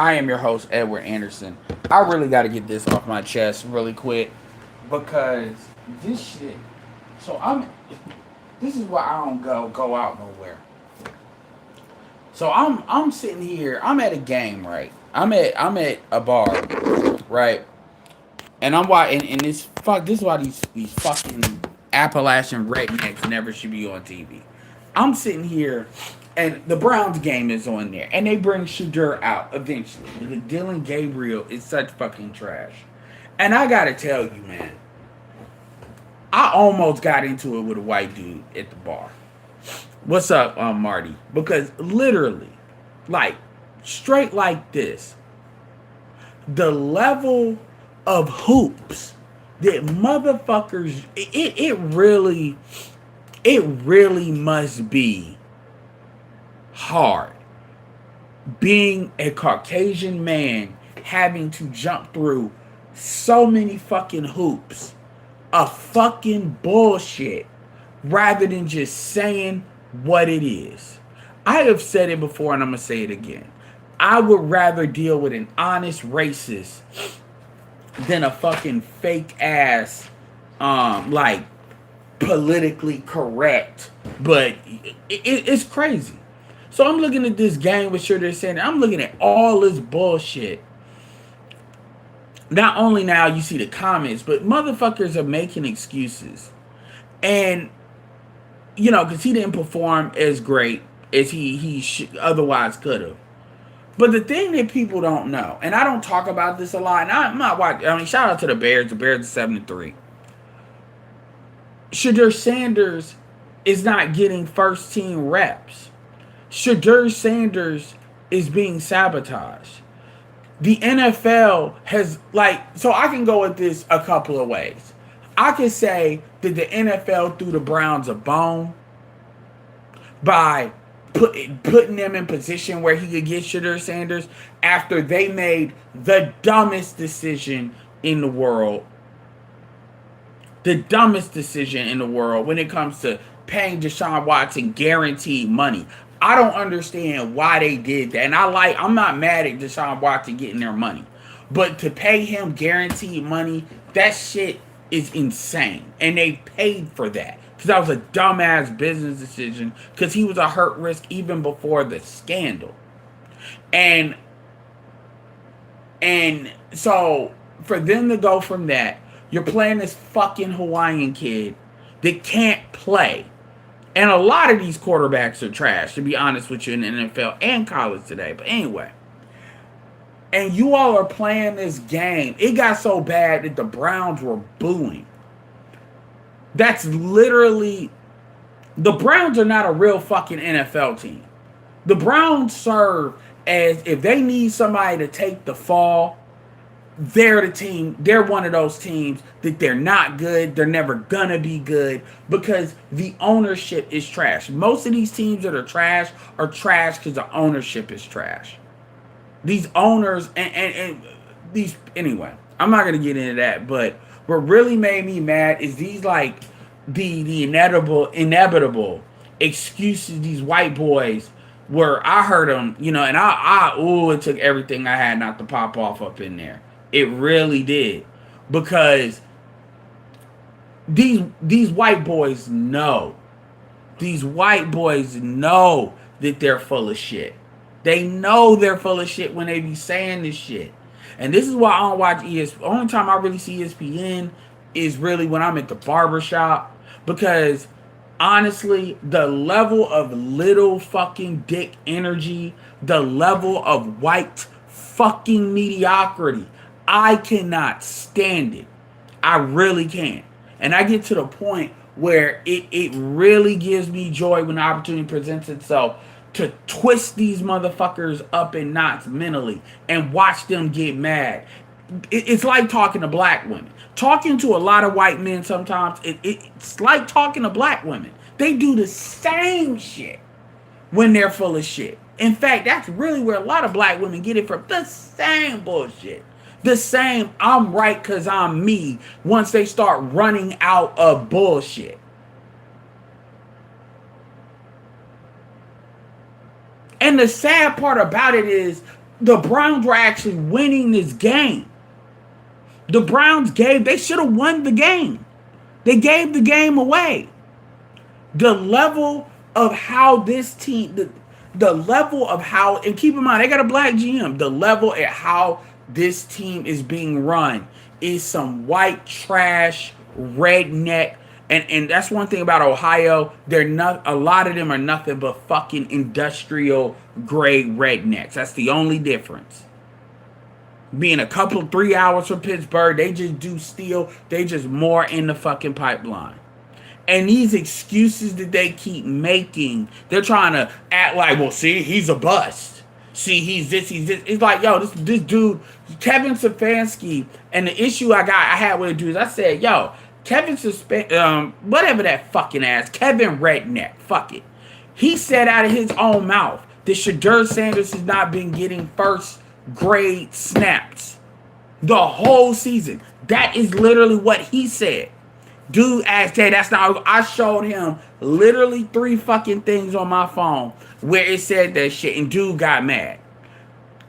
I am your host, Edward Anderson. I really got to get this off my chest really quick because this shit. So I'm. This is why I don't go out nowhere. So I'm sitting here. I'm at a game, right? I'm at a bar, right? And I'm watching. And this fuck. This is why these fucking Appalachian rednecks never should be on TV. I'm sitting here, and the Browns game is on there, and they bring Shedeur out eventually. Dylan Gabriel is such fucking trash, and I gotta tell you, man, I almost got into it with a white dude at the bar. What's up, Marty? Because literally, like, straight like this, the level of hoops that motherfuckers, it really must be hard being a Caucasian man having to jump through so many fucking hoops of fucking bullshit rather than just saying what it is. I have said it before and I'm going to say it again. I would rather deal with an honest racist than a fucking fake ass, like, politically correct. But it's crazy. So I'm looking at this game with Shedeur Sanders. I'm looking at all this bullshit. Not only now you see the comments, but motherfuckers are making excuses. And, because he didn't perform as great as he otherwise could have. But the thing that people don't know, and I don't talk about this a lot, and I'm not watching. I mean, shout out to the Bears. The Bears are 7-3. Shedeur Sanders is not getting first team reps. Shedeur Sanders is being sabotaged. The NFL has, so I can go at this a couple of ways. I could say that the NFL threw the Browns a bone by putting them in position where he could get Shedeur Sanders after they made the dumbest decision in the world. The dumbest decision in the world when it comes to paying Deshaun Watson guaranteed money. I don't understand why they did that. And I'm not mad at Deshaun Watson getting their money. But to pay him guaranteed money, that shit is insane. And they paid for that. Because that was a dumbass business decision. Because he was a hurt risk even before the scandal. And so for them to go from that, you're playing this fucking Hawaiian kid that can't play. And a lot of these quarterbacks are trash, to be honest with you, in the NFL and college today. But anyway. And you all are playing this game. It got so bad that the Browns were booing. That's literally... The Browns are not a real fucking NFL team. The Browns serve as if they need somebody to take the fall, they're the team. They're one of those teams that they're not good. They're never gonna be good because the ownership is trash. Most of these teams that are trash because the ownership is trash. These owners and these, anyway, I'm not gonna get into that, but what really made me mad is these, like, the inevitable excuses these white boys where I heard them, and it took everything I had not to pop off up in there. It really did. Because these white boys know. These white boys know that they're full of shit. They know they're full of shit when they be saying this shit. And this is why I don't watch ESPN. Only time I really see ESPN is really when I'm at the barbershop. Because honestly, the level of little fucking dick energy, the level of white fucking mediocrity, I cannot stand it. I really can't. And I get to the point where it really gives me joy when the opportunity presents itself to twist these motherfuckers up in knots mentally and watch them get mad. It's like talking to black women. Talking to a lot of white men sometimes, it's like talking to black women. They do the same shit when they're full of shit. In fact, that's really where a lot of black women get it from. The same bullshit. The same I'm right because I'm me once they start running out of bullshit. And the sad part about it is the Browns were actually winning this game. The Browns they should have won the game. They gave the game away. The level of how this team, the level of how, and keep in mind, they got a black GM. The level at how this team is being run is some white trash, redneck, and that's one thing about Ohio. They're not, a lot of them are nothing but fucking industrial grade rednecks. That's the only difference. Being a couple 3 hours from Pittsburgh, they just do steel. They just more in the fucking pipeline. And these excuses that they keep making, they're trying to act like, well, see, he's a bust. See, he's this. It's like, yo, this dude, Kevin Stefanski, and the issue I had with the dude is I said, yo, Kevin whatever that fucking ass, Kevin Redneck, fuck it. He said out of his own mouth that Shedeur Sanders has not been getting first grade snaps the whole season. That is literally what he said. Dude asked that. That's not. I showed him literally 3 fucking things on my phone where it said that shit, and dude got mad.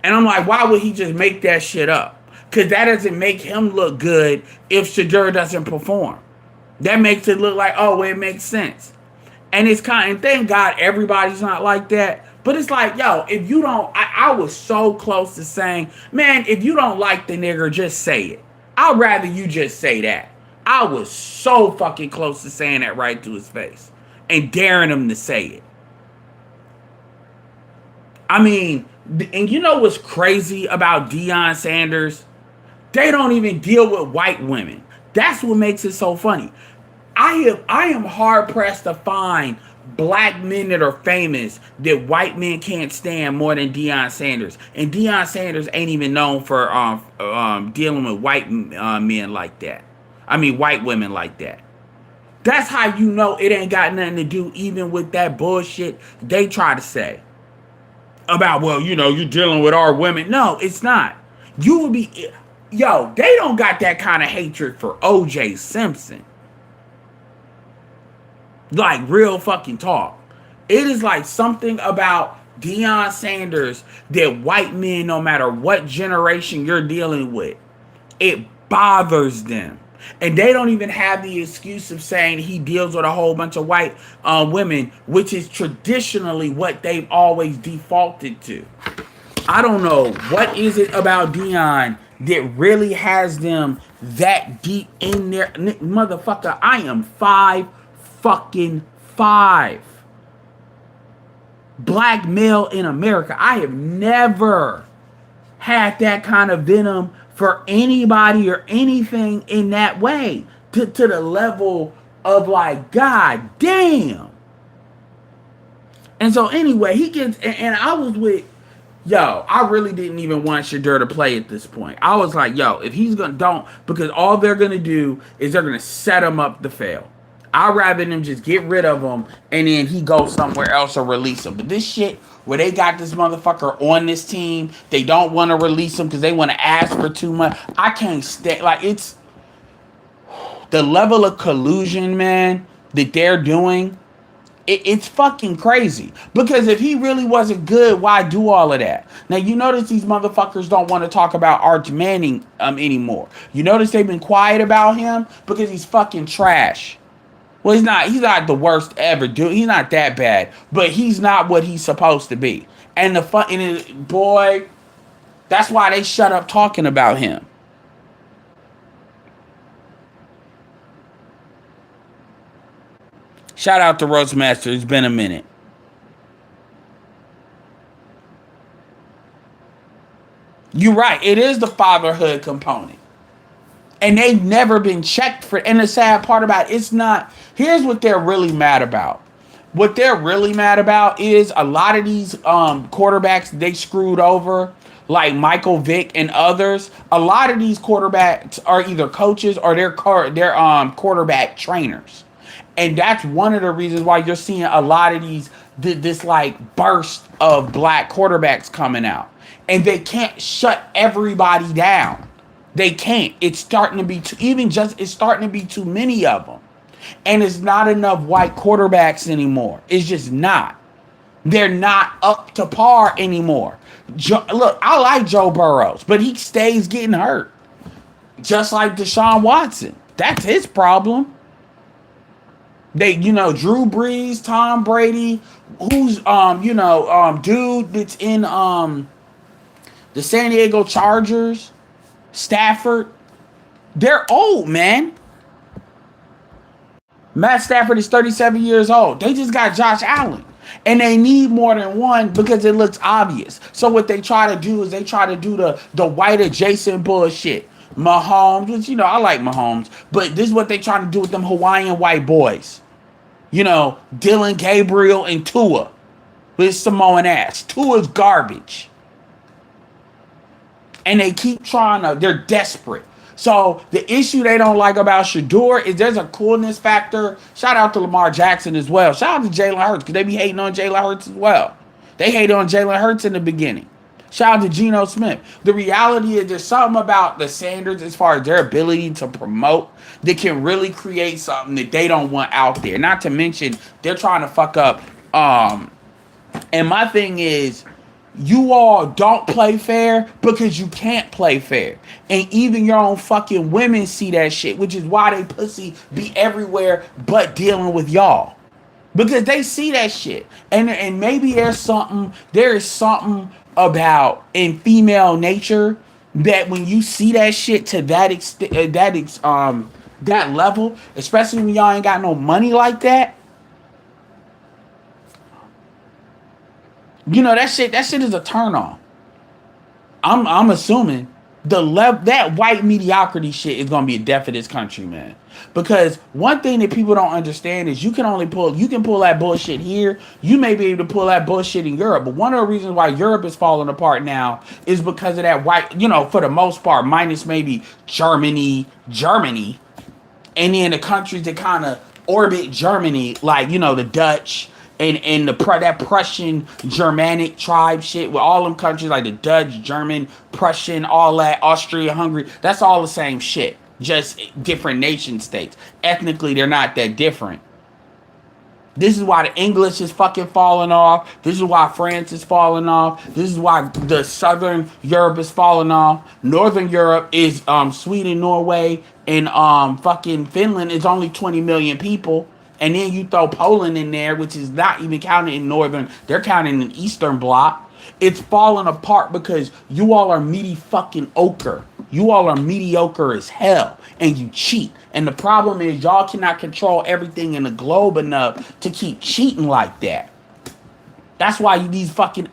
And I'm like, why would he just make that shit up? Because that doesn't make him look good if Shedeur doesn't perform. That makes it look like, oh, it makes sense. And it's kind of, thank God everybody's not like that. But it's like, yo, if you don't, I was so close to saying, man, if you don't like the nigger, just say it. I'd rather you just say that. I was so fucking close to saying that right to his face and daring him to say it. I mean, and you know what's crazy about Deion Sanders? They don't even deal with white women. That's what makes it so funny. I am hard pressed to find black men that are famous that white men can't stand more than Deion Sanders. And Deion Sanders ain't even known for dealing with white men like that. I mean, white women like that. That's how you know it ain't got nothing to do even with that bullshit they try to say about, well, you know, you're dealing with our women. No, it's not. You would be, yo, they don't got that kind of hatred for O.J. Simpson. Like, real fucking talk. It is like something about Deion Sanders that white men, no matter what generation you're dealing with, it bothers them. And they don't even have the excuse of saying he deals with a whole bunch of white women, which is traditionally what they've always defaulted to. I don't know. What is it about Deion that really has them that deep in there? Motherfucker, I am 5'5". Black male in America. I have never had that kind of venom for anybody or anything in that way to the level of like, God damn. And so anyway, he gets, and I was with, yo, I really didn't even want Shedeur to play at this point. I was like, yo, if he's going to, don't, because all they're going to do is they're going to set him up to fail. I'd rather them just get rid of him and then he goes somewhere else or release him. But this shit, where they got this motherfucker on this team, they don't want to release him because they want to ask for too much. I can't stand, like, it's the level of collusion, man, that they're doing. It's fucking crazy. Because if he really wasn't good, why do all of that? Now, you notice these motherfuckers don't want to talk about Arch Manning anymore. You notice they've been quiet about him because he's fucking trash. Well, he's not the worst ever, dude. He's not that bad, but he's not what he's supposed to be. And boy, that's why they shut up talking about him. Shout out to Roastmaster. It's been a minute. You're right. It is the fatherhood component. And they've never been checked for. And the sad part about it, it's not. Here's what they're really mad about. What they're really mad about is a lot of these quarterbacks they screwed over, like Michael Vick and others. A lot of these quarterbacks are either coaches or they're quarterback trainers. And that's one of the reasons why you're seeing a lot of this like burst of black quarterbacks coming out. And they can't shut everybody down. They can't. It's starting to be it's starting to be too many of them. And it's not enough white quarterbacks anymore. It's just not. They're not up to par anymore. Look, I like Joe Burrows, but he stays getting hurt. Just like Deshaun Watson. That's his problem. Drew Brees, Tom Brady, who's dude that's in the San Diego Chargers, Stafford. They're old, man. Matt Stafford is 37 years old. They just got Josh Allen. And they need more than one because it looks obvious. So what they try to do is they try to do the white adjacent bullshit. Mahomes, which, I like Mahomes, but this is what they trying to do with them Hawaiian white boys. Dylan Gabriel and Tua with Samoan ass. Tua's garbage. And they keep they're desperate. So the issue they don't like about Shedeur is there's a coolness factor. Shout out to Lamar Jackson as well. Shout out to Jalen Hurts because they be hating on Jalen Hurts as well. They hated on Jalen Hurts in the beginning. Shout out to Geno Smith. The reality is there's something about the Sanders as far as their ability to promote that can really create something that they don't want out there. Not to mention they're trying to fuck up. And my thing is, you all don't play fair because you can't play fair. And even your own fucking women see that shit, which is why they pussy be everywhere but dealing with y'all. Because they see that shit. And maybe there is something about in female nature that when you see that shit to that extent, that level, especially when y'all ain't got no money like that, that shit is a turn on. I'm assuming that white mediocrity shit is gonna be a death of this country, man. Because one thing that people don't understand is you can pull that bullshit here. You may be able to pull that bullshit in Europe, but one of the reasons why Europe is falling apart now is because of that white, for the most part, minus maybe Germany, and then the countries that kind of orbit Germany, like the Dutch. And that Prussian Germanic tribe shit with all them countries like the Dutch, German, Prussian, all that, Austria, Hungary, that's all the same shit. Just different nation states. Ethnically, they're not that different. This is why the English is fucking falling off. This is why France is falling off. This is why the Southern Europe is falling off. Northern Europe is Sweden, Norway, and fucking Finland is only 20 million people. And then you throw Poland in there, which is not even counted in Northern. They're counting in Eastern Bloc. It's falling apart because you all are meaty fucking ochre. You all are mediocre as hell. And you cheat. And the problem is y'all cannot control everything in the globe enough to keep cheating like that. That's why these fucking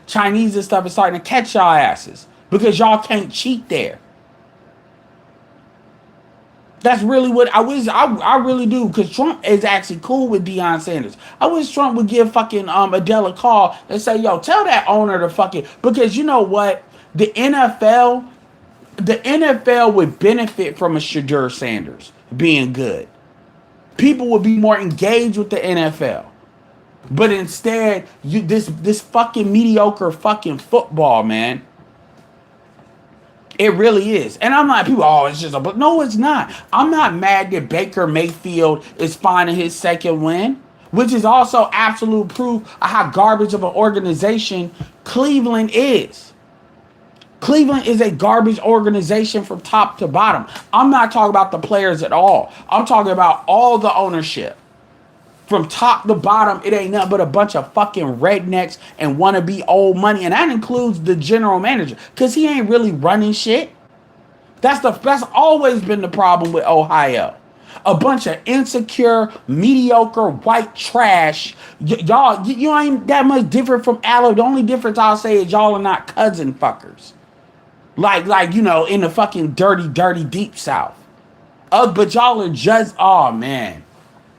Chinese and stuff is starting to catch y'all asses. Because y'all can't cheat there. That's really what I wish. I really do, because Trump is actually cool with Deion Sanders. I wish Trump would give fucking Adele a call and say, yo, tell that owner to fucking, because you know what? The NFL would benefit from a Shedeur Sanders being good. People would be more engaged with the NFL. But instead, this fucking mediocre fucking football, man. It really is. And I'm like, it's just but no, it's not. I'm not mad that Baker Mayfield is finding his second win, which is also absolute proof of how garbage of an organization Cleveland is. Cleveland is a garbage organization from top to bottom. I'm not talking about the players at all. I'm talking about all the ownership. From top to bottom, it ain't nothing but a bunch of fucking rednecks and wannabe old money. And that includes the general manager, because he ain't really running shit. That's always been the problem with Ohio. A bunch of insecure, mediocre, white trash. Y'all, you ain't that much different from Alabama. The only difference I'll say is y'all are not cousin fuckers. Like in the fucking dirty, deep South. But y'all are just, oh, man.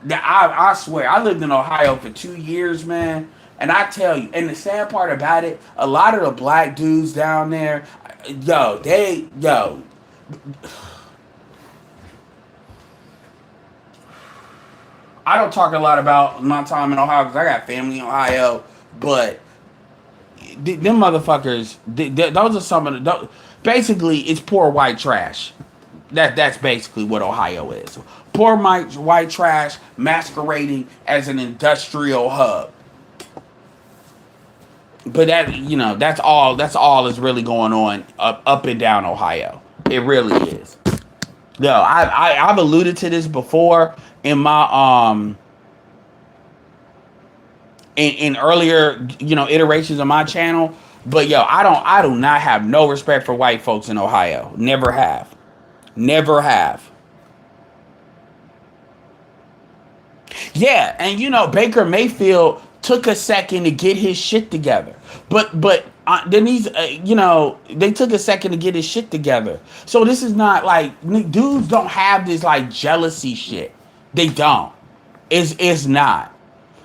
I swear, I lived in Ohio for 2 years, man. And I tell you, and the sad part about it, a lot of the black dudes down there, I don't talk a lot about my time in Ohio because I got family in Ohio, but them motherfuckers, those are some of the, basically, it's poor white trash. That's basically what Ohio is. Poor white trash masquerading as an industrial hub. But that's all. That's all is really going on up and down Ohio. It really is. No, I've alluded to this before in my in earlier iterations of my channel. But I do not have no respect for white folks in Ohio. Never have. Never have. Yeah, and Baker Mayfield took a second to get his shit together, but then they took a second to get his shit together. So this is not like dudes don't have this like jealousy shit. They don't. It's not.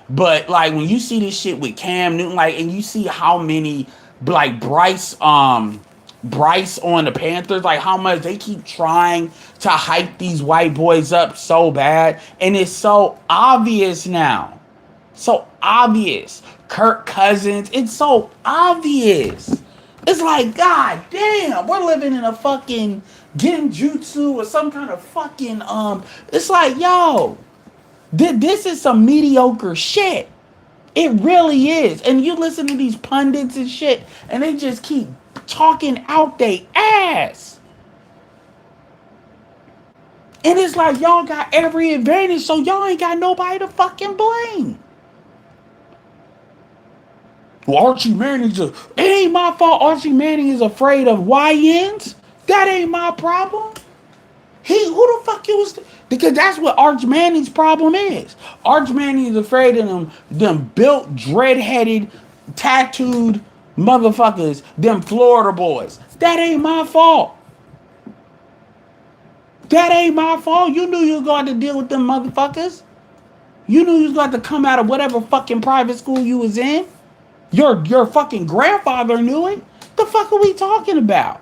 But like when you see this shit with Cam Newton, like, and you see how many like Bryce on the Panthers, like how much they keep trying to hype these white boys up so bad, and it's so obvious now. So obvious. Kirk Cousins, it's so obvious. It's like, God damn, we're living in a fucking genjutsu or some kind of fucking it's like, yo, this is some mediocre shit. It really is. And you listen to these pundits and shit, and they just keep talking out they ass. And it's like y'all got every advantage, so y'all ain't got nobody to fucking blame. Well, Archie Manning it ain't my fault. Archie Manning is afraid of YNs. That ain't my problem. Who the fuck was? Because that's what Arch Manning's problem is. Arch Manning is afraid of them built, dread-headed, tattooed motherfuckers, them Florida boys. That ain't my fault. That ain't my fault. You knew you was going to deal with them motherfuckers. You knew you was going to come out of whatever fucking private school you was in. Your fucking grandfather knew it. The fuck are we talking about?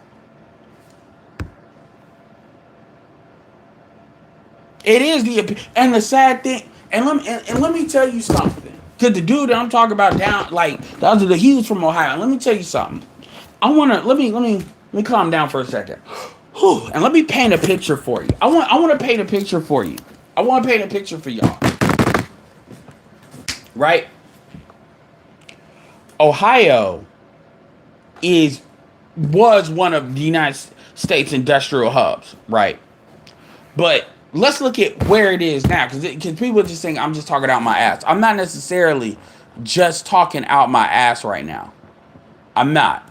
It is and the sad thing, and let me tell you something. Cause the dude that I'm talking about down, like he was from Ohio. And let me tell you something. Let me calm down for a second. Whew, and let me paint a picture for you. I want to paint a picture for you. I want to paint a picture for y'all. Right? Ohio was one of the United States industrial hubs, right? But let's look at where it is now, because people just think I'm just talking out my ass. I'm not necessarily just talking out my ass right now. I'm not.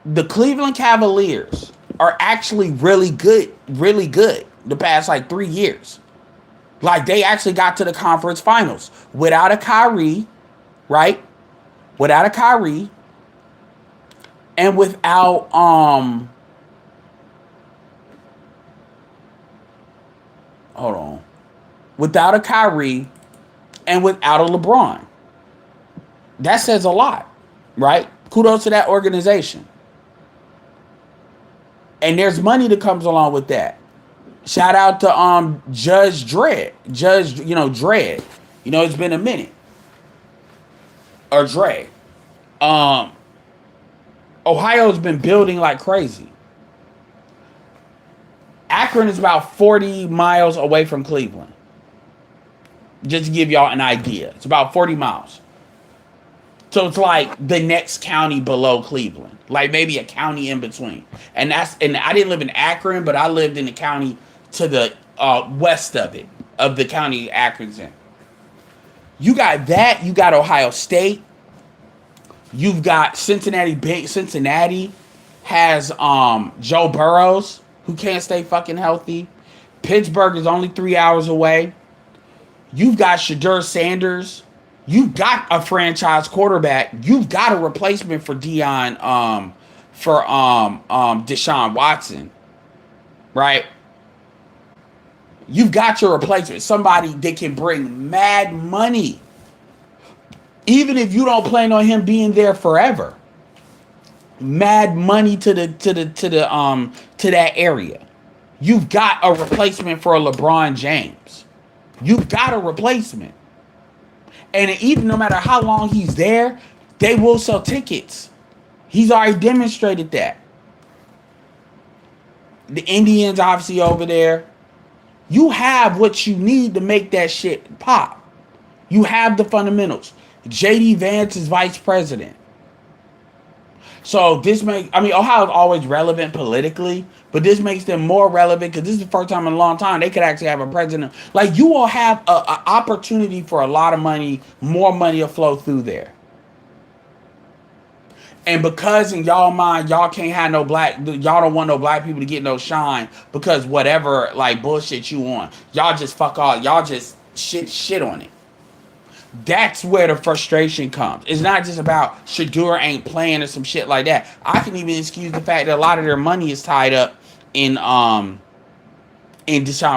The Cleveland Cavaliers are actually really good the past like 3 years. Like they actually got to the conference finals without a Kyrie, right? Without a Kyrie, and without hold on. Without a Kyrie and without a LeBron. That says a lot, right? Kudos to that organization. And there's money that comes along with that. Shout out to Judge Dredd. Dredd. It's been a minute. Or Dre. Ohio's been building like crazy. Akron is about 40 miles away from Cleveland. Just to give y'all an idea. It's about 40 miles. So it's like the next county below Cleveland. Like maybe a county in between. And I didn't live in Akron, but I lived in the county to the west of it. Of the county Akron's in. You got that. You got Ohio State. You've got Cincinnati. Cincinnati has Joe Burrows, who can't stay fucking healthy. Pittsburgh is only 3 hours away. You've got Shedeur Sanders. You've got a franchise quarterback. You've got a replacement for Deshaun Watson. Right? You've got your replacement. Somebody that can bring mad money. Even if you don't plan on him being there forever. Mad money to that area. You've got a replacement for a LeBron James. You've got a replacement. And even no matter how long he's there, they will sell tickets. He's already demonstrated that. The Indians obviously over there. You have what you need to make that shit pop. You have the fundamentals. J.D. Vance is vice president. So this makes, I mean, Ohio is always relevant politically, but this makes them more relevant because this is the first time in a long time they could actually have a president. Like, you will have a opportunity for a lot of money, more money to flow through there. And because in y'all mind, y'all can't have no black, y'all don't want no black people to get no shine because whatever, like, bullshit you want, y'all just fuck all, y'all just shit on it. That's where the frustration comes. It's not just about Shedeur ain't playing or some shit like that. I can even excuse the fact that a lot of their money is tied up in Deshaun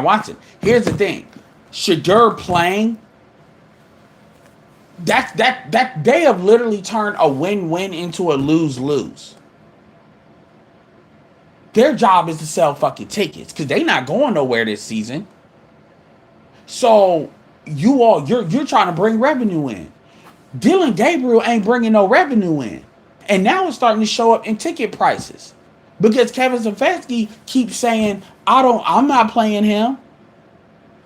Watson. Here's the thing. Shedeur playing, that they have literally turned a win-win into a lose-lose. Their job is to sell fucking tickets because they not going nowhere this season. So you're trying to bring revenue in. Dillon Gabriel ain't bringing no revenue in. And now it's starting to show up in ticket prices. Because Kevin Stefanski keeps saying, I'm not playing him.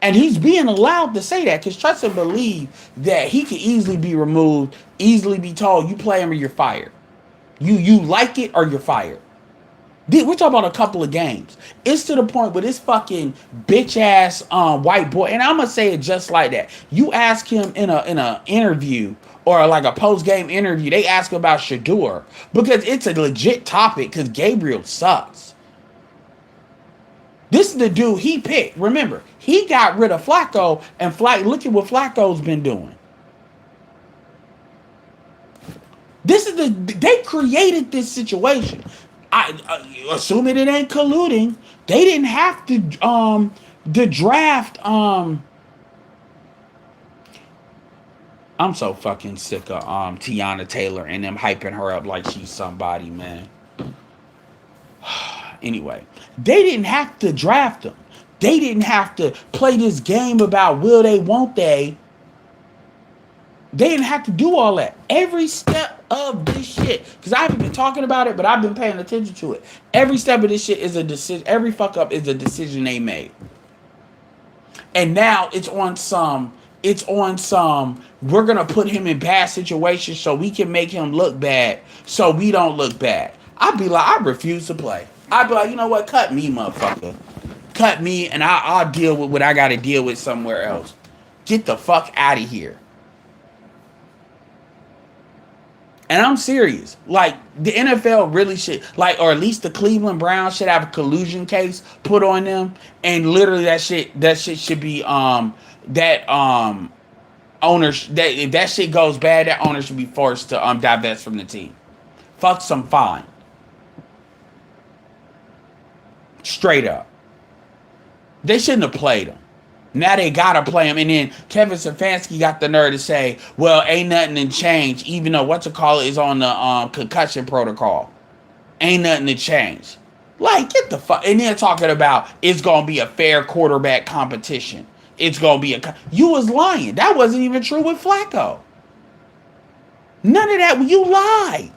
And he's being allowed to say that because trust and believe that he could easily be removed, easily be told, you play him or you're fired. You like it or you're fired. We're talking about a couple of games. It's to the point where this fucking bitch ass white boy, and I'm gonna say it just like that. You ask him in a interview or like a post game interview, they ask him about Shedeur because it's a legit topic because Gabriel sucks. This is the dude he picked. Remember, he got rid of Flacco, and look at what Flacco's been doing. They created this situation. Assuming it ain't colluding, they didn't have to draft. I'm so fucking sick of Tiana Taylor and them hyping her up like she's somebody, man. Anyway, they didn't have to draft them. They didn't have to play this game about will they, won't they. They didn't have to do all that. Every step of this shit, because I haven't been talking about it, but I've been paying attention to it. Every step of this shit is a decision. Every fuck up is a decision they made. And now it's on some, we're going to put him in bad situations so we can make him look bad so we don't look bad. I'd be like, I refuse to play. I'd be like, you know what? Cut me, motherfucker. Cut me, and I'll deal with what I got to deal with somewhere else. Get the fuck out of here. And I'm serious. Like, the NFL really should, like, or at least the Cleveland Browns should have a collusion case put on them. And literally that shit should be, owners, that if that shit goes bad, that owner should be forced to divest from the team. Fuck some fine. Straight up. They shouldn't have played him. Now they gotta play him, and then Kevin Stefanski got the nerve to say, "Well, ain't nothing to change, even though is on the concussion protocol. Ain't nothing to change." Like, get the fuck. And then talking about it's gonna be a fair quarterback competition. It's gonna be you was lying. That wasn't even true with Flacco. None of that. You lied.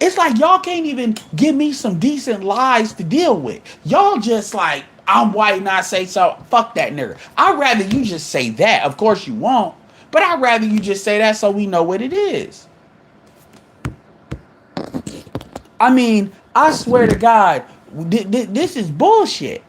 It's like y'all can't even give me some decent lies to deal with. Y'all just like, I'm white and I say so. Fuck that nigga. I'd rather you just say that. Of course you won't. But I'd rather you just say that so we know what it is. I mean, I swear to God, this is bullshit.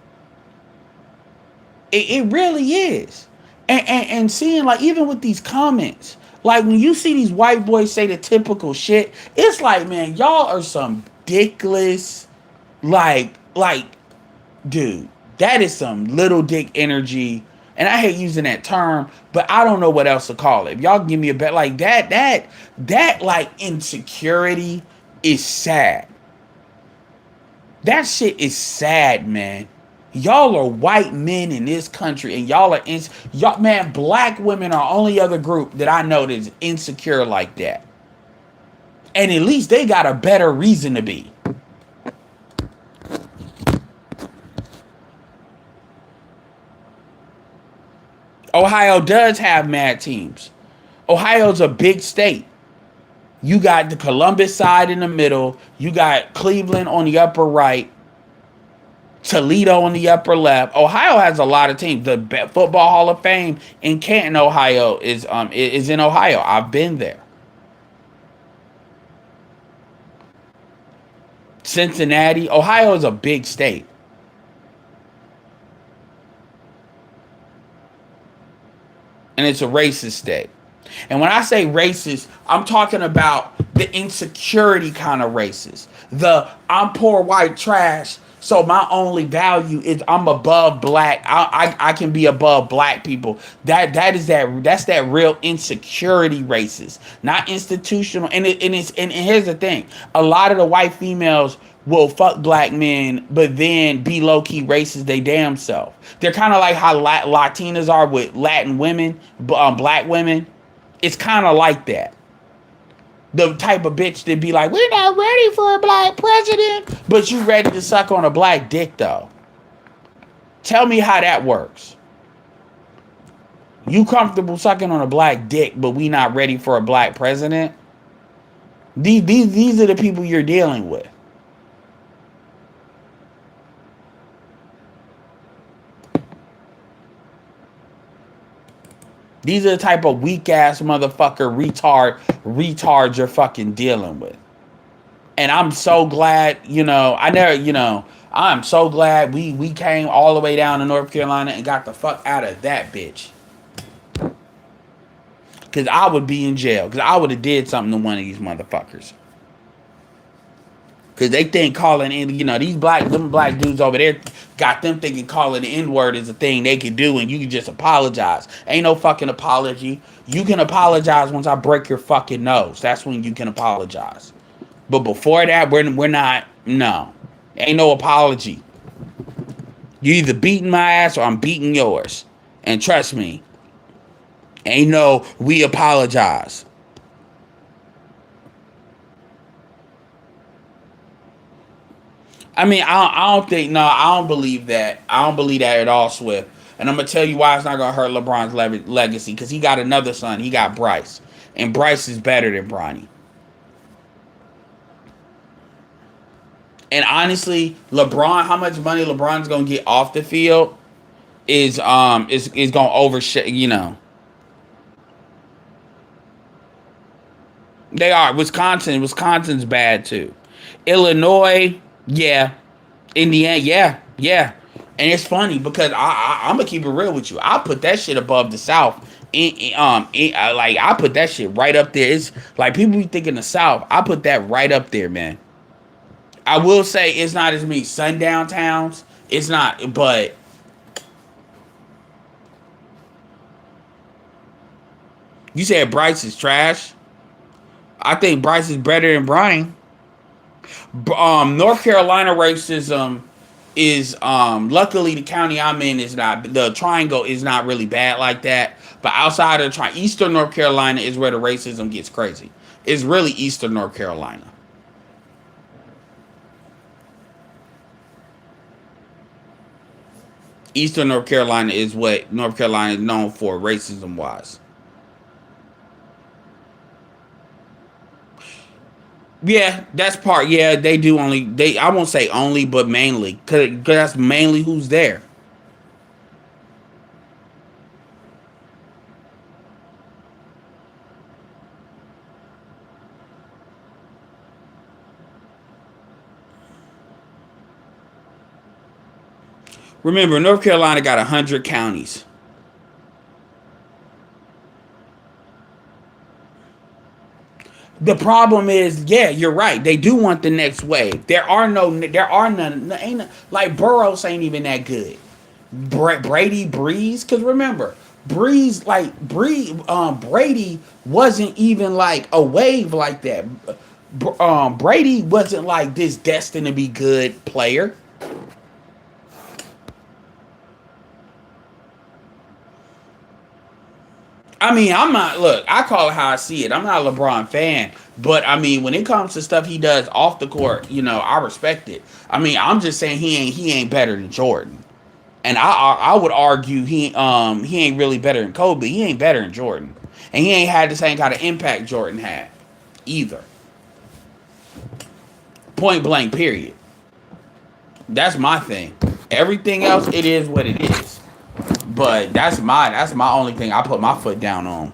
It really is. And seeing, like, even with these comments, like, when you see these white boys say the typical shit, it's like, man, y'all are some dickless, like, dude, that is some little dick energy. And I hate using that term, but I don't know what else to call it. If y'all give me a bet like that like insecurity is sad. That shit is sad, man. Y'all are white men in this country, and y'all man, black women are only other group that I know that's insecure like that. And at least they got a better reason to be. Ohio does have mad teams. Ohio's a big state. You got the Columbus side in the middle. You got Cleveland on the upper right. Toledo on the upper left. Ohio has a lot of teams. The Football Hall of Fame in Canton, Ohio is in Ohio. I've been there. Cincinnati. Ohio is a big state. And it's a racist state. And when I say racist, I'm talking about the insecurity kind of racist. The I'm poor white trash, so my only value is I'm above black. I can be above black people. That's that real insecurity racist, not institutional. And here's the thing: a lot of the white females will fuck black men, but then be low key racist they damn self. They're kind of like how Latinas are with Latin women, black women. It's kind of like that. The type of bitch that be like, we're not ready for a black president, but you ready to suck on a black dick though. Tell me how that works. You comfortable sucking on a black dick, but we not ready for a black president? These are the people you're dealing with. These are the type of weak ass motherfucker retards you're fucking dealing with. And I'm so glad, I'm so glad we came all the way down to North Carolina and got the fuck out of that bitch. Cause I would be in jail. Cause I would have did something to one of these motherfuckers. Cause they think calling in, these black dudes over there got them thinking calling the N-word is a thing they could do and you can just apologize. Ain't no fucking apology. You can apologize once I break your fucking nose. That's when you can apologize. But before that, we're not, no. Ain't no apology. You either beating my ass or I'm beating yours. And trust me, ain't no we apologize. I mean, I don't believe that. I don't believe that at all, Swift. And I'm going to tell you why it's not going to hurt LeBron's legacy. Because he got another son. He got Bryce. And Bryce is better than Bronny. And honestly, LeBron, how much money LeBron's going to get off the field is going to overshadow, They are. Wisconsin's bad too. Illinois, yeah. Indiana, yeah. And it's funny because I'm gonna keep it real with you. I put that shit above the South. I put that shit right up there. It's like people be thinking the South. I put that right up there, man. I will say it's not as many sundown towns. It's not, but you said Bryce is trash. I think Bryce is better than Brian. North Carolina racism is luckily the county I'm in is not, the triangle is not really bad like that. But outside of the Eastern North Carolina is where the racism gets crazy. It's really Eastern North Carolina. Eastern North Carolina is what North Carolina is known for racism wise. Yeah, that's part. Yeah, they do only. I won't say only, but mainly, cause that's mainly who's there. Remember, North Carolina got 100 counties. The problem is, yeah, you're right. They do want the next wave. There are none. Ain't like Burroughs ain't even that good. Brady Breeze, because remember, Brady wasn't even like a wave like that. Brady wasn't like this destined to be good player. I mean, I'm not. Look, I call it how I see it. I'm not a LeBron fan, but I mean, when it comes to stuff he does off the court, I respect it. I mean, I'm just saying he ain't better than Jordan, and I would argue he ain't really better than Kobe. He ain't better than Jordan, and he ain't had the same kind of impact Jordan had, either. Point blank. Period. That's my thing. Everything else, it is what it is. But that's my only thing I put my foot down on.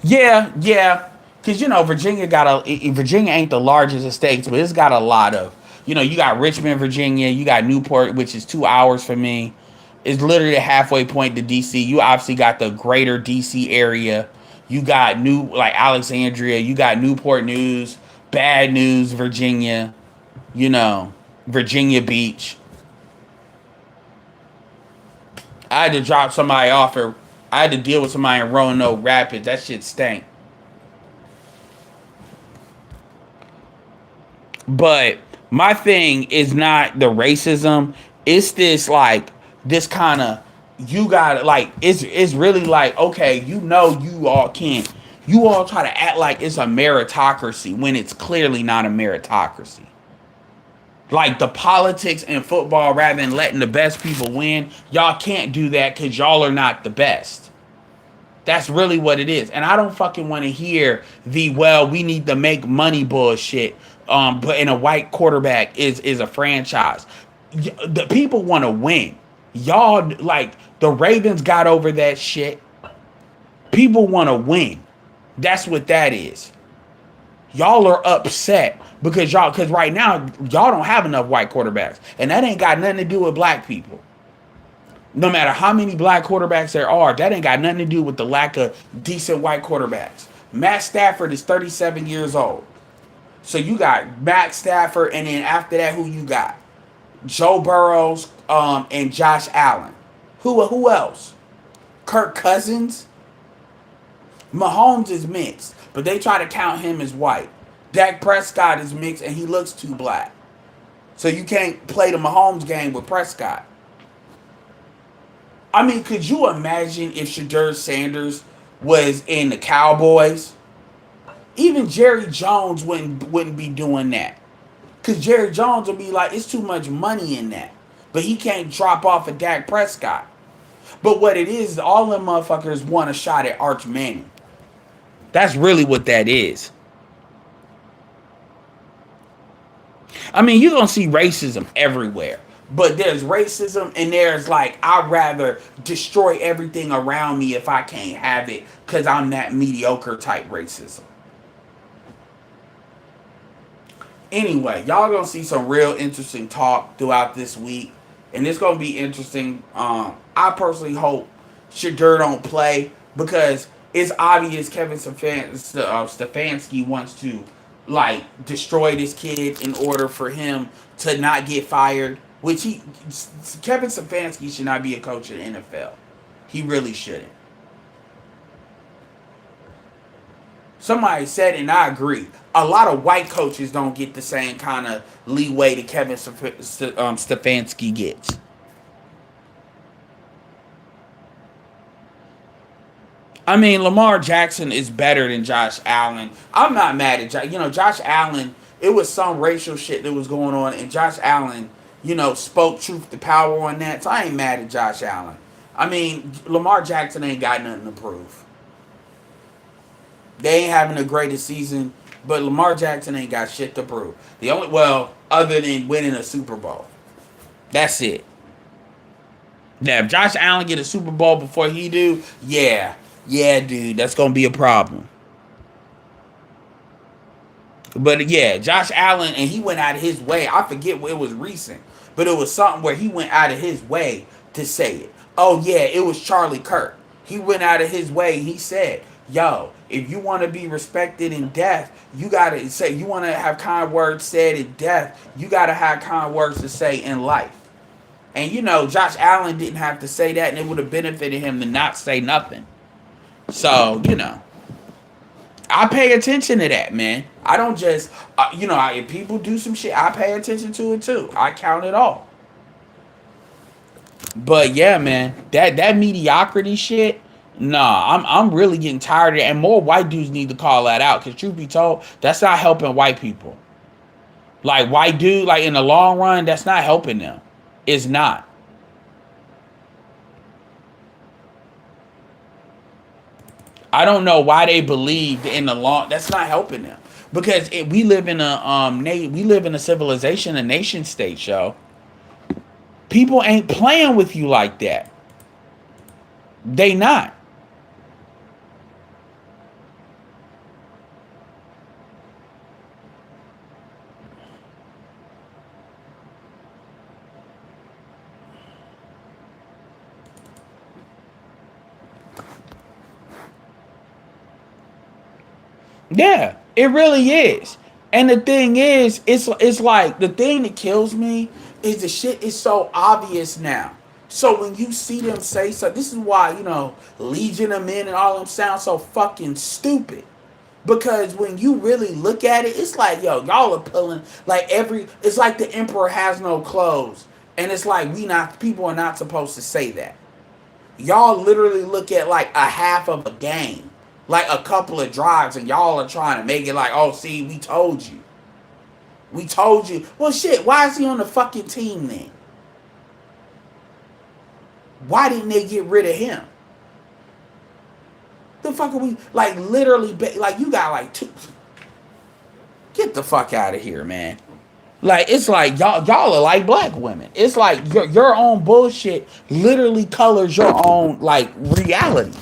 Yeah, yeah. Because, Virginia Virginia ain't the largest of states, but it's got a lot of, you got Richmond, Virginia, you got Newport, which is 2 hours for me. It's literally a halfway point to DC. You obviously got the greater DC area. You got like Alexandria, you got Newport News, Bad News, Virginia, you know, Virginia Beach. I had to drop somebody off or I had to deal with somebody in Roanoke Rapids. That shit stank. But my thing is not the racism. It's this like this kind of you got like it's really like okay, you all can't. You all try to act like it's a meritocracy when it's clearly not a meritocracy. Like the politics in football, rather than letting the best people win, y'all can't do that because y'all are not the best. That's really what it is. And I don't fucking want to hear we need to make money bullshit. But in a white quarterback is a franchise. The people want to win. Y'all like the Ravens got over that shit. People want to win. That's what that is. Y'all are upset because right now y'all don't have enough white quarterbacks. And that ain't got nothing to do with black people. No matter how many black quarterbacks there are, that ain't got nothing to do with the lack of decent white quarterbacks. Matt Stafford is 37 years old. So you got Matt Stafford, and then after that, who you got? Joe Burrows and Josh Allen. Who else? Kirk Cousins? Mahomes is mixed, but they try to count him as white. Dak Prescott is mixed, and he looks too black. So you can't play the Mahomes game with Prescott. I mean, could you imagine if Shedeur Sanders was in the Cowboys? Even Jerry Jones wouldn't be doing that. Because Jerry Jones would be like, it's too much money in that. But he can't drop off of Dak Prescott. But what it is all them motherfuckers want a shot at Arch Manning. That's really what that is. I mean, you're going to see racism everywhere. But there's racism and there's like, I'd rather destroy everything around me if I can't have it because I'm that mediocre type racism. Anyway, y'all gonna see some real interesting talk throughout this week. And it's gonna be interesting. I personally hope Shedeur don't play because it's obvious Kevin Stefanski wants to like destroy this kid in order for him to not get fired. Kevin Stefanski should not be a coach in the NFL. He really shouldn't. Somebody said, and I agree, a lot of white coaches don't get the same kind of leeway that Kevin Stefanski gets. I mean, Lamar Jackson is better than Josh Allen. I'm not mad at Josh Allen. It was some racial shit that was going on, and Josh Allen, spoke truth to power on that. So I ain't mad at Josh Allen. I mean, Lamar Jackson ain't got nothing to prove. They ain't having the greatest season, but Lamar Jackson ain't got shit to prove. Other than winning a Super Bowl. That's it. Now, if Josh Allen get a Super Bowl before he do, yeah, dude, that's gonna be a problem. But yeah, Josh Allen, and he went out of his way. I forget what it was recent, but it was something where he went out of his way to say it. Oh yeah, it was Charlie Kirk. He went out of his way. He said, yo, if you want to be respected in death, you got to say, you want to have kind words said in death, you got to have kind words to say in life. And Josh Allen didn't have to say that, and it would have benefited him to not say nothing. So, I pay attention to that, man. I don't just, if people do some shit, I pay attention to it too. I count it all. But yeah, man, that mediocrity shit, nah, I'm really getting tired of it. And more white dudes need to call that out. Because truth be told, that's not helping white people. Like, white dude, like in the long run, that's not helping them. It's not. I don't know why they believe in the long. That's not helping them because we live in a civilization, a nation state, yo. People ain't playing with you like that. They not. Yeah, it really is. And the thing is, it's like the thing that kills me is the shit is so obvious now. So when you see them say so, this is why Legion of Men and all them sound so fucking stupid. Because when you really look at it, it's like y'all are pulling like it's like the emperor has no clothes, and it's like people are not supposed to say that. Y'all literally look at like a half of a game, like a couple of drives, and y'all are trying to make it like, oh, see, we told you. We told you. Well, shit, why is he on the fucking team then? Why didn't they get rid of him? The fuck are we, like, literally, like, you got like two. Get the fuck out of here, man. Like, it's like y'all are like black women. It's like your own bullshit literally colors your own like reality.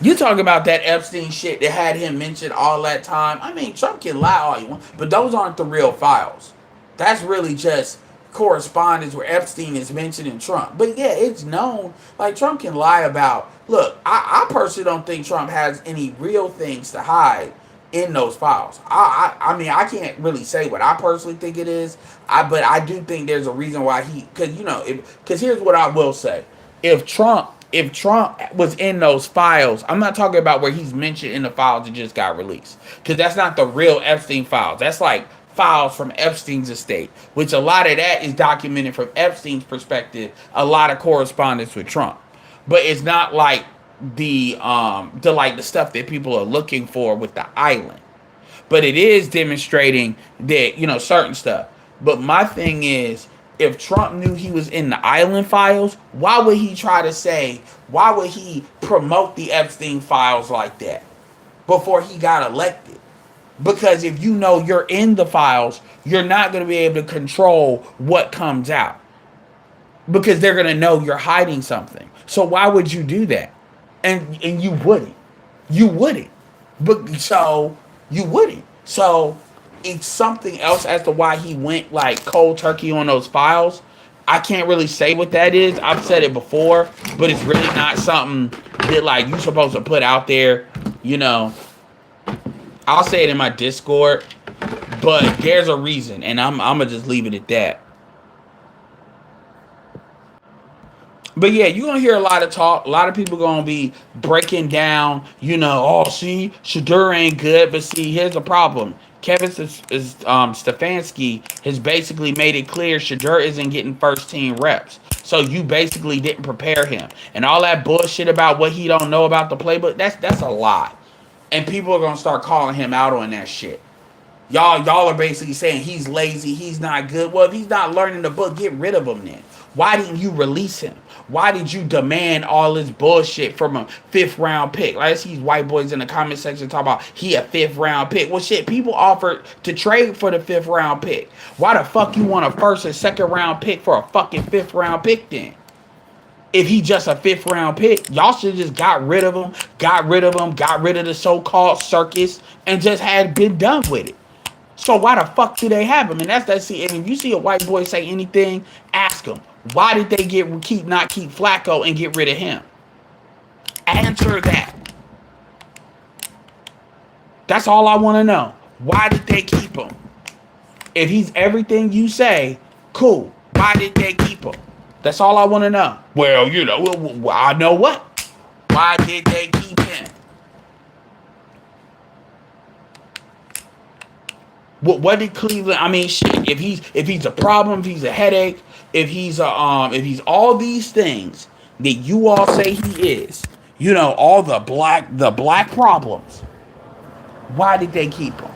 You talk about that Epstein shit that had him mentioned all that time. I mean, Trump can lie all you want, but those aren't the real files. That's really just correspondence where Epstein is mentioned in Trump. But yeah, it's known. Like, Trump can lie about. Look, I personally don't think Trump has any real things to hide in those files. I mean, I can't really say what I personally think it is. But I do think there's a reason why because here's what I will say. If Trump was in those files, I'm not talking about where he's mentioned in the files that just got released, because that's not the real Epstein files. That's like files from Epstein's estate, which a lot of that is documented from Epstein's perspective. A lot of correspondence with Trump, but it's not like the stuff that people are looking for with the island. But it is demonstrating that certain stuff. But my thing is, if Trump knew he was in the island files, why would he try to say, why would he promote the Epstein files like that before he got elected? Because if you know you're in the files, you're not going to be able to control what comes out, because they're going to know you're hiding something. So why would you do that? And you wouldn't. You wouldn't. But so you wouldn't. So it's something else as to why he went like cold turkey on those files. I can't really say what that is. I've said it before, but it's really not something that like you're supposed to put out there. I'll say it in my Discord, but there's a reason, and I'm gonna just leave it at that. But yeah, you're gonna hear a lot of talk. A lot of people gonna be breaking down, oh, see, Shedeur ain't good, but see, here's the problem. Kevin Stefanski has basically made it clear Shedeur isn't getting first team reps. So you basically didn't prepare him. And all that bullshit about what he don't know about the playbook, that's a lie. And people are gonna start calling him out on that shit. Y'all are basically saying he's lazy, he's not good. Well, if he's not learning the book, get rid of him then. Why didn't you release him? Why did you demand all this bullshit from a 5th round pick? Like, I see these white boys in the comment section talk about he a 5th round pick. Well, shit, people offered to trade for the 5th round pick. Why the fuck you want a 1st and 2nd round pick for a fucking 5th round pick then? If he just a 5th round pick, y'all should have just got rid of him, got rid of the so-called circus, and just had been done with it. So why the fuck do they have him? And that's see. And if you see a white boy say anything, ask him, why did they not keep Flacco and get rid of him? Answer that. That's all I want to know. Why did they keep him? If he's everything you say, cool. Why did they keep him? That's all I want to know. Well, I know what. Why did they keep him? What did Cleveland? I mean, shit. If he's a problem, if he's a headache, if he's all these things that you all say he is, all the black problems. Why did they keep him?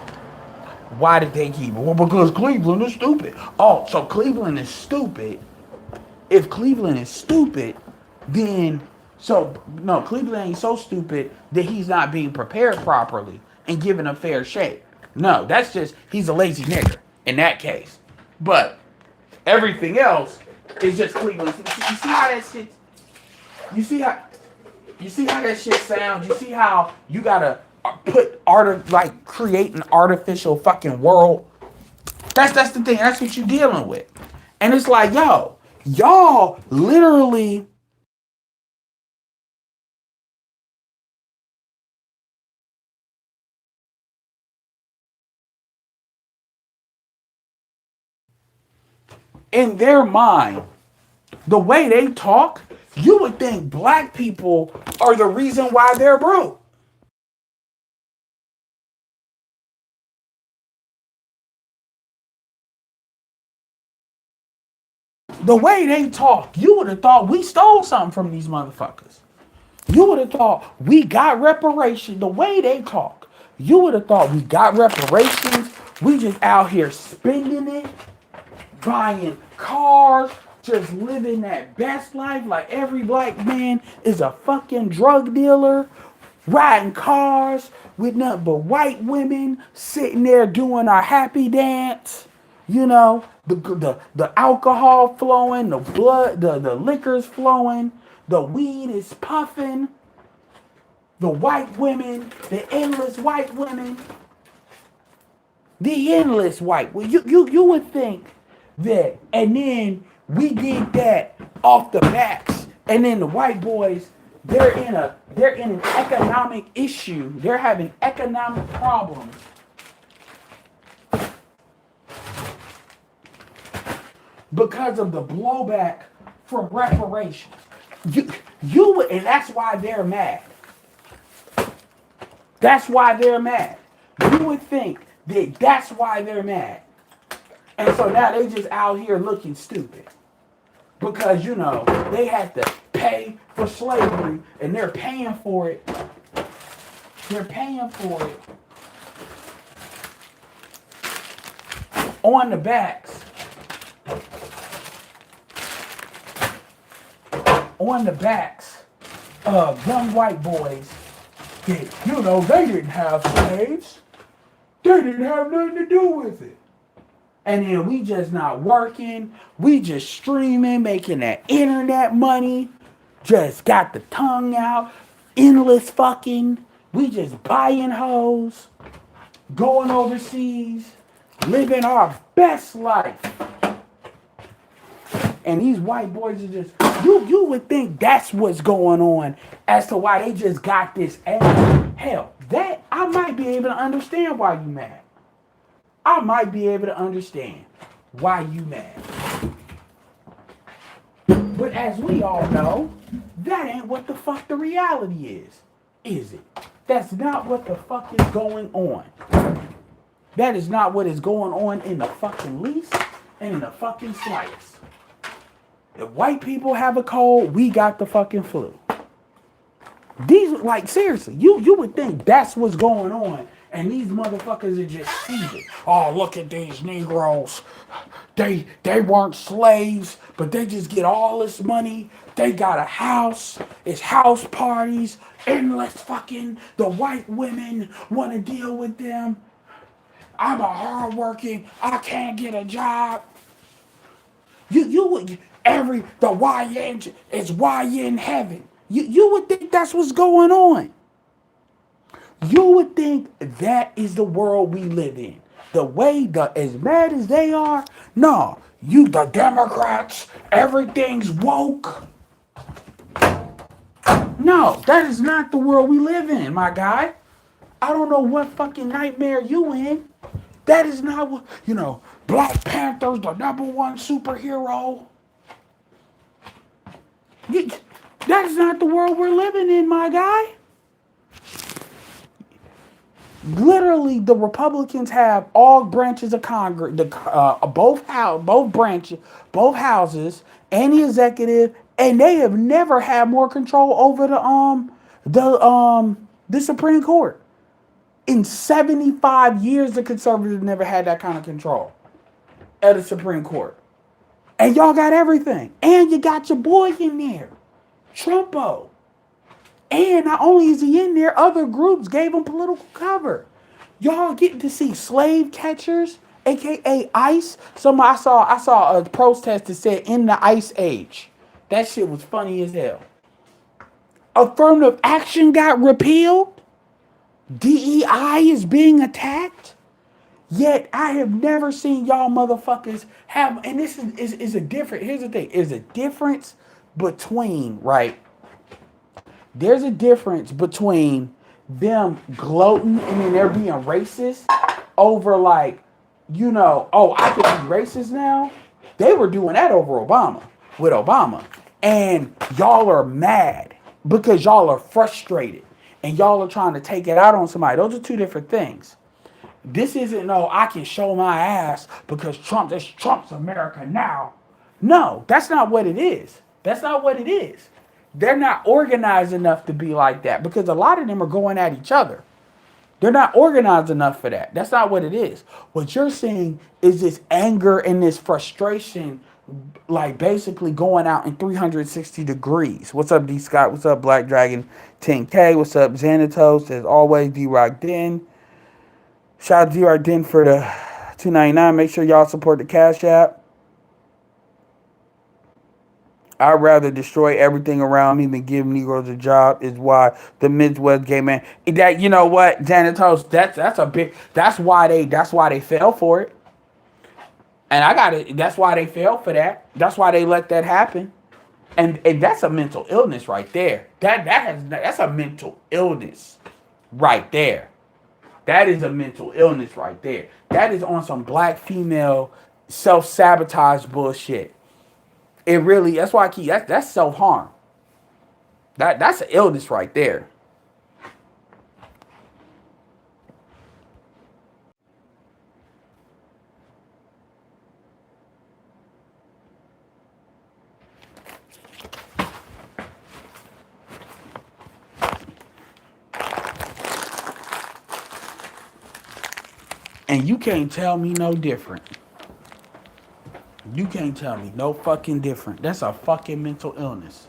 Why did they keep him? Well, because Cleveland is stupid. Oh, so Cleveland is stupid. If Cleveland is stupid, then no, Cleveland ain't so stupid that he's not being prepared properly and given a fair shake. No, that's just he's a lazy nigger in that case. But everything else is just Cleveland. You see how that shit? You see how that shit sounds? You see how you gotta create an artificial fucking world? That's the thing. That's what you're dealing with. And it's like, y'all literally in their mind, the way they talk, you would think black people are the reason why they're broke. The way they talk, you would have thought we stole something from these motherfuckers. You would have thought we got reparations. The way they talk, you would have thought we got reparations. We just out here spending it, buying cars, just living that best life. Like every black man is a fucking drug dealer, riding cars with nothing but white women, sitting there doing our happy dance. You know, the alcohol flowing, the blood, the liquor's flowing, the weed is puffing, the white women, the endless white women, the endless white. Well, you would think that, and then we did that off the backs, and then the white boys, they're in an economic issue. They're having economic problems because of the blowback from reparations. And that's why they're mad. That's why they're mad. You would think that that's why they're mad. And so now they just out here looking stupid. Because, you know, they had to pay for slavery and they're paying for it. They're paying for it on the backs. On the backs of young white boys that, you know, they didn't have slaves. They didn't have nothing to do with it. And then we just not working. We just streaming, making that internet money. Just got the tongue out. Endless fucking. We just buying hoes. Going overseas. Living our best life. And these white boys are just, you would think that's what's going on as to why they just got this anger. Hell, that, I might be able to understand why you mad. I might be able to understand why you mad. But as we all know, that ain't what the fuck the reality is it? That's not what the fuck is going on. That is not what is going on in the fucking least and in the fucking slightest. If white people have a cold, we got the fucking flu. These, like, seriously, you would think that's what's going on, and these motherfuckers are just seething. Oh, look at these Negroes. They weren't slaves, but they just get all this money. They got a house. It's house parties. Endless fucking. The white women want to deal with them. I'm a hardworking. I can't get a job. You would. The YN is YN heaven. You would think that's what's going on. You would think that is the world we live in. The way as mad as they are, no, the Democrats, everything's woke. No, that is not the world we live in, my guy. I don't know what fucking nightmare you in. That is not what, Black Panther's the #1 superhero. That is not the world we're living in, my guy. Literally, the Republicans have all branches of Congress, both branches, both houses, and the executive, and they have never had more control over the Supreme Court. In 75 years, the conservatives never had that kind of control at the Supreme Court. And y'all got everything. And you got your boy in there, Trumpo. And not only is he in there, other groups gave him political cover. Y'all getting to see slave catchers, aka ICE. I saw a protest that said "in the ICE age." That shit was funny as hell. Affirmative action got repealed. DEI is being attacked. Yet I have never seen y'all motherfuckers have, and this is a different, here's the thing, there's a difference between, right? There's a difference between them gloating and then they're being racist over like, oh, I can be racist now. They were doing that over Obama, with Obama. And y'all are mad because y'all are frustrated and y'all are trying to take it out on somebody. Those are two different things. This isn't no, I can show my ass because it's Trump's America now. No, that's not what it is. That's not what it is. They're not organized enough to be like that because a lot of them are going at each other. They're not organized enough for that. That's not what it is. What you're seeing is this anger and this frustration, like basically going out in 360 degrees. What's up, D Scott? What's up, Black Dragon 10K? What's up, Xanatos? As always, D Rock Den. Shout out to D Rock Den for the 299. Make sure y'all support the Cash App. I'd rather destroy everything around me than give Negroes a job. Is why the Midwest gay man. That, you know what, Janitos. That's a big. That's why they fell for it. And I got it. That's why they fell for that. That's why they let that happen. And that's a mental illness right there. That's a mental illness right there. That is a mental illness right there. That is on some black female self-sabotage bullshit. It really, that's why I keep, that's self-harm. That's an illness right there. And you can't tell me no different. You can't tell me no fucking different. That's a fucking mental illness.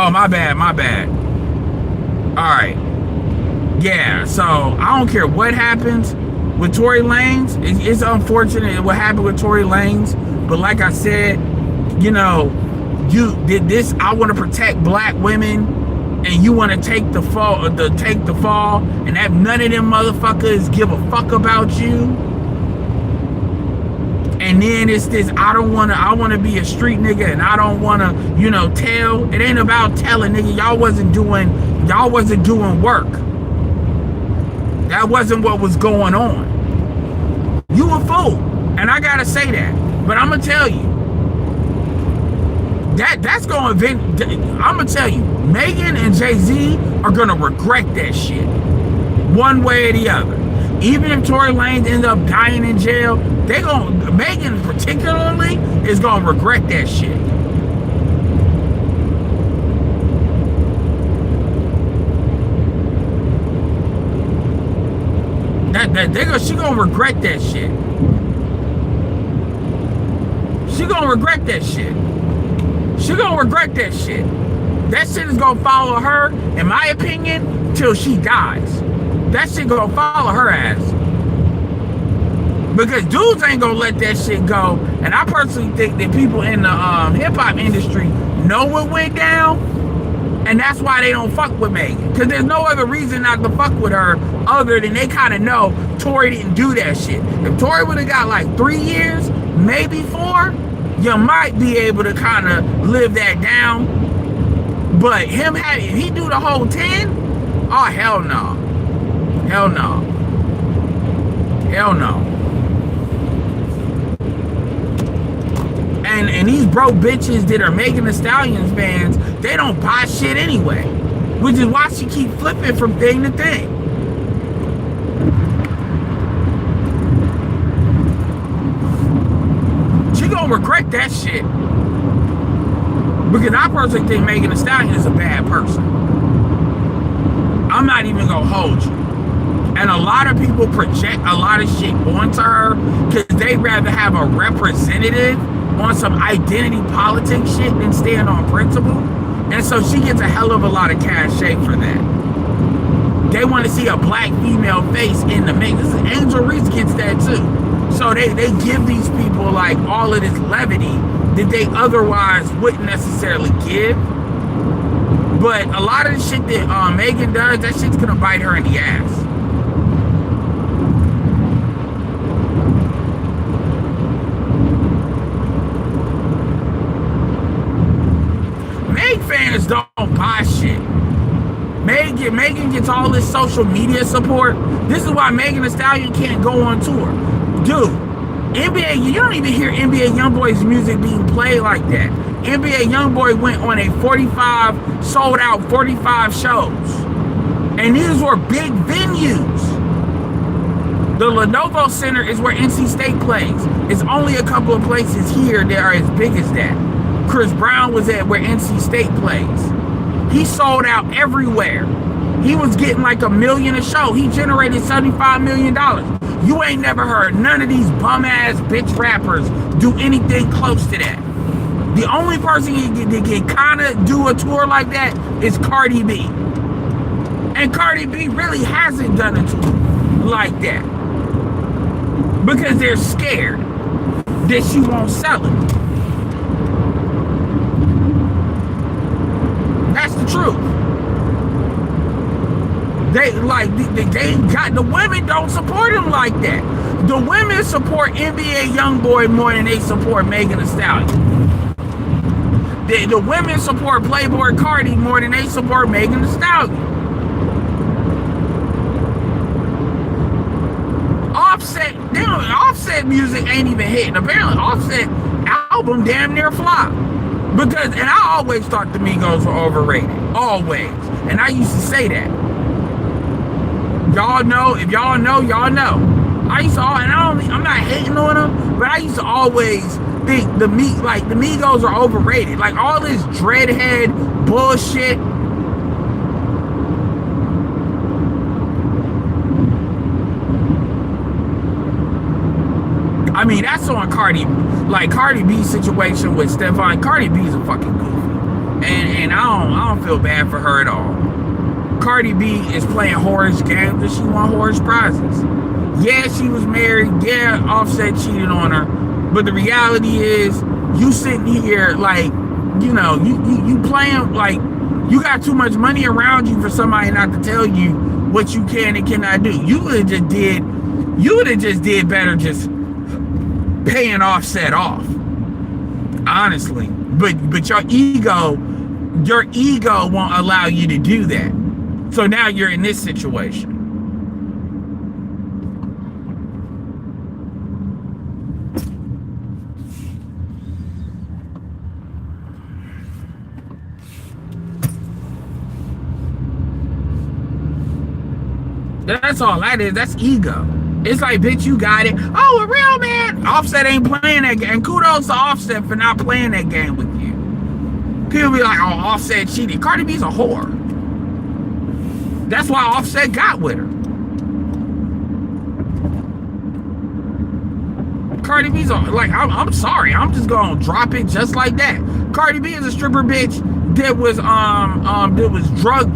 Oh, my bad, my bad. All right. Yeah, so I don't care what happens with Tory Lanez. It's unfortunate what happened with Tory Lanez, but like I said, you know, you did this. I want to protect black women, and you want to take the fall, and have none of them motherfuckers give a fuck about you. And then it's this, I want to be a street nigga, and I don't want to, you know, tell. It ain't about telling, nigga. Y'all wasn't doing work. That wasn't what was going on. You a fool. And I gotta say that. But I'm gonna tell you, that's gonna I'm gonna tell you, Megan and Jay-Z are gonna regret that shit. One way or the other. Even if Tory Lanez ends up dying in jail, Megan particularly is gonna regret that shit. She gonna regret that shit. She gonna regret that shit. She gonna regret that shit. That shit is gonna follow her, in my opinion, till she dies. That shit gonna follow her ass. Because dudes ain't gonna let that shit go. And I personally think that people in the hip-hop industry know what went down, and that's why they don't fuck with Megan. Because there's no other reason not to fuck with her other than they kind of know Tory didn't do that shit. If Tory would have got like 3 years, maybe 4, you might be able to kind of live that down. But if he do the whole 10, oh, hell no. Hell no. Hell no. And these broke bitches that are Megan Thee Stallion fans, they don't buy shit anyway. Which is why she keep flipping from thing to thing. She gonna regret that shit. Because I personally think Megan Thee Stallion is a bad person. I'm not even gonna hold you. And a lot of people project a lot of shit onto her because they'd rather have a representative on some identity politics shit than stand on principle. And so she gets a hell of a lot of cachet for that. They want to see a black female face in the mix. Angel Reese gets that too. So they give these people like all of this levity that they otherwise wouldn't necessarily give. But a lot of the shit that Megan does, that shit's gonna bite her in the ass. Fans don't buy shit. Megan gets all this social media support. This is why Megan Thee Stallion can't go on tour. Dude, NBA, you don't even hear NBA YoungBoy's music being played like that. NBA YoungBoy went on sold out 45 shows. And these were big venues. The Lenovo Center is where NC State plays. It's only a couple of places here that are as big as that. Chris Brown was at where NC State plays. He sold out everywhere. He was getting like $1 million a show. He generated $75 million. You ain't never heard none of these bum ass bitch rappers do anything close to that. The only person that can kind of do a tour like that is Cardi B. And Cardi B really hasn't done a tour like that. Because they're scared that she won't sell it. That's the truth. They got the women don't support him like that. The women support NBA YoungBoy more than they support Megan Thee Stallion. The women support Playboy Cardi more than they support Megan Thee Stallion. Offset music ain't even hitting. Apparently, Offset album damn near flopped. Because, and I always thought the Migos were overrated. Always. And I used to say that. Y'all know, if y'all know, y'all know. I'm not hating on them, but I used to always think the Migos are overrated. Like all this dreadhead bullshit. I mean, that's on Cardi B's situation with Stefan. Cardi B is a fucking goofy. And I don't feel bad for her at all. Cardi B is playing whorish games and she won whorish prizes. Yeah, she was married. Yeah, Offset cheated on her. But the reality is, you sitting here like, you know, you playing like you got too much money around you for somebody not to tell you what you can and cannot do. You would have just did better just paying Offset off. Honestly. But your ego won't allow you to do that. So now you're in this situation. That's all that is. That's ego. It's like, bitch, you got it. Oh, a real man. Offset ain't playing that game. And kudos to Offset for not playing that game with you. People be like, oh, Offset cheated. Cardi B's a whore. That's why Offset got with her. Cardi B's like, I'm sorry. I'm just gonna drop it just like that. Cardi B is a stripper bitch that was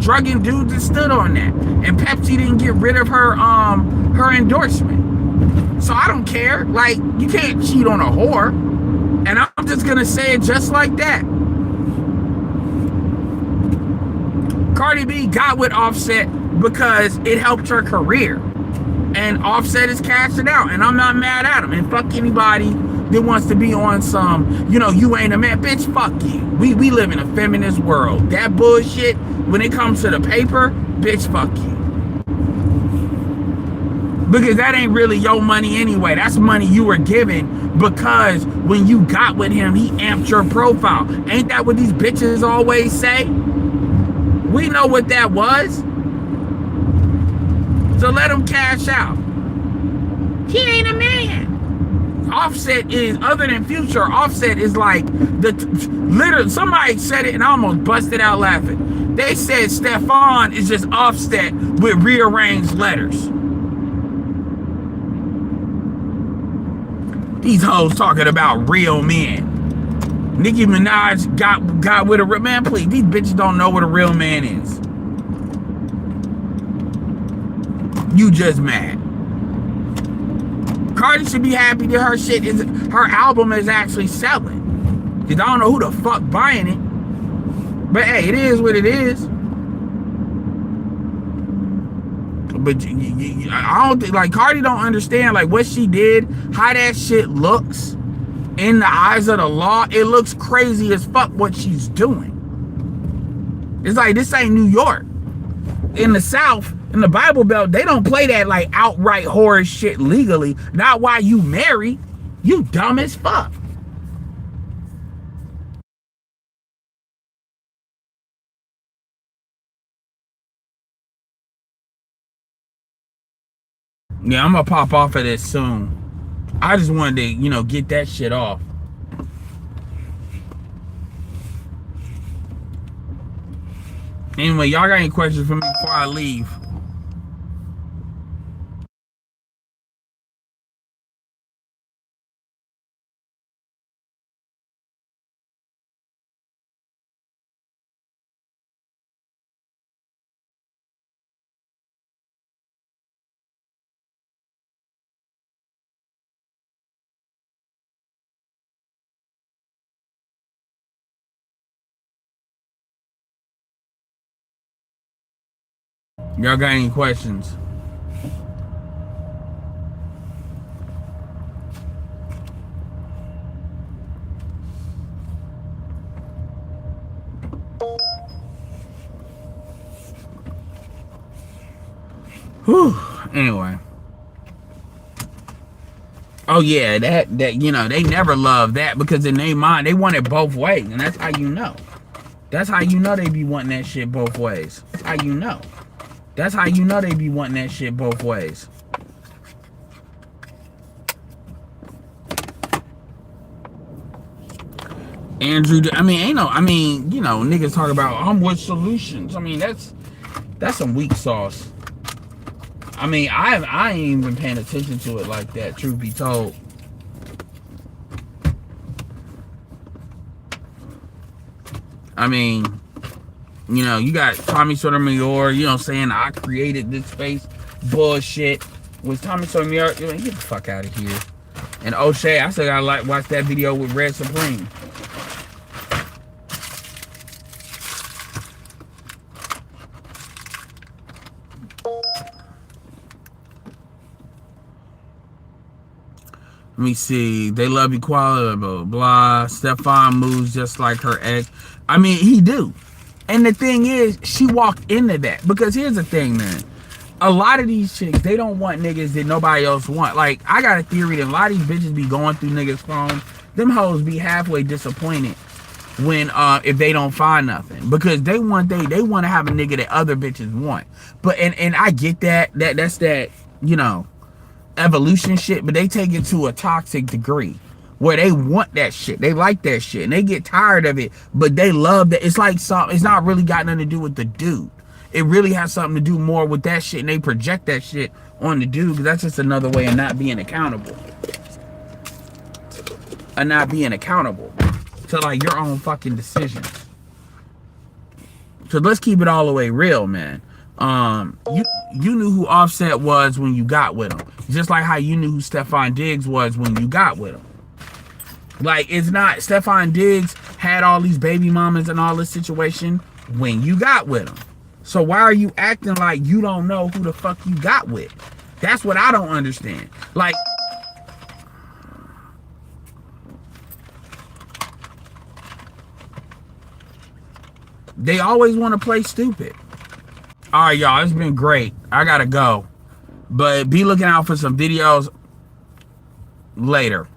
drugging dudes that stood on that. And Pepsi didn't get rid of her endorsement. So I don't care. Like, you can't cheat on a whore. And I'm just gonna say it just like that. Cardi B got with Offset because it helped her career. And Offset is cashing out. And I'm not mad at him. And fuck anybody that wants to be on some, you know, you ain't a man. Bitch, fuck you. We live in a feminist world. That bullshit, when it comes to the paper, bitch, fuck you. Because that ain't really your money anyway. That's money you were given because when you got with him, he amped your profile. Ain't that what these bitches always say? We know what that was. So let him cash out. He ain't a man. Offset is, other than Future, Offset is like literally, somebody said it and I almost busted out laughing. They said Stefan is just Offset with rearranged letters. These hoes talking about real men. Nicki Minaj got with a real man. Please, these bitches don't know what a real man is. You just mad. Cardi should be happy that her album is actually selling. Cause I don't know who the fuck buying it. But hey, it is what it is. But I don't think, like, Cardi don't understand like what she did, how that shit looks in the eyes of the law. It looks crazy as fuck what she's doing. It's like, this ain't New York. In the South, in the Bible Belt, they don't play that like outright horror shit legally. Not while you marry. You dumb as fuck. Yeah, I'm gonna pop off of this soon. I just wanted to, you know, get that shit off. Anyway, y'all got any questions for me before I leave? Y'all got any questions? Whew. Anyway. Oh yeah, that you know, they never love that because in their mind they want it both ways, and that's how you know. That's how you know they be wanting that shit both ways. That's how you know. That's how you know they be wanting that shit both ways. Andrew, I mean, you know, niggas talk about I'm with solutions. I mean, that's some weak sauce. I mean, I ain't even been paying attention to it like that, truth be told. I mean, you know, you got Tommy Sotomayor, you know, saying I created this space. Bullshit. Was Tommy Sotomayor, you know, get the fuck out of here. And O'Shea, I still gotta watch that video with Red Supreme. Let me see. They love equality, blah, blah, blah. Stefan moves just like her ex. I mean, he do. And the thing is, she walked into that. Because here's the thing, man. A lot of these chicks, they don't want niggas that nobody else want. Like, I got a theory that a lot of these bitches be going through niggas' phones. Them hoes be halfway disappointed when if they don't find nothing. Because they want to have a nigga that other bitches want. But and I get that. That's that, you know, evolution shit, but they take it to a toxic degree where they want that shit, they like that shit, and they get tired of it, but they love that. It's like something, it's not really got nothing to do with the dude. It really has something to do more with that shit, and they project that shit on the dude, because that's just another way of not being accountable. To like your own fucking decisions. So let's keep it all the way real, man. You knew who Offset was when you got with him, just like how you knew who Stefan Diggs was when you got with him. Like, it's not, Stefan Diggs had all these baby mamas and all this situation when you got with him. So why are you acting like you don't know who the fuck you got with? That's what I don't understand. Like, they always want to play stupid. All right, y'all, it's been great. I gotta go, but be looking out for some videos later.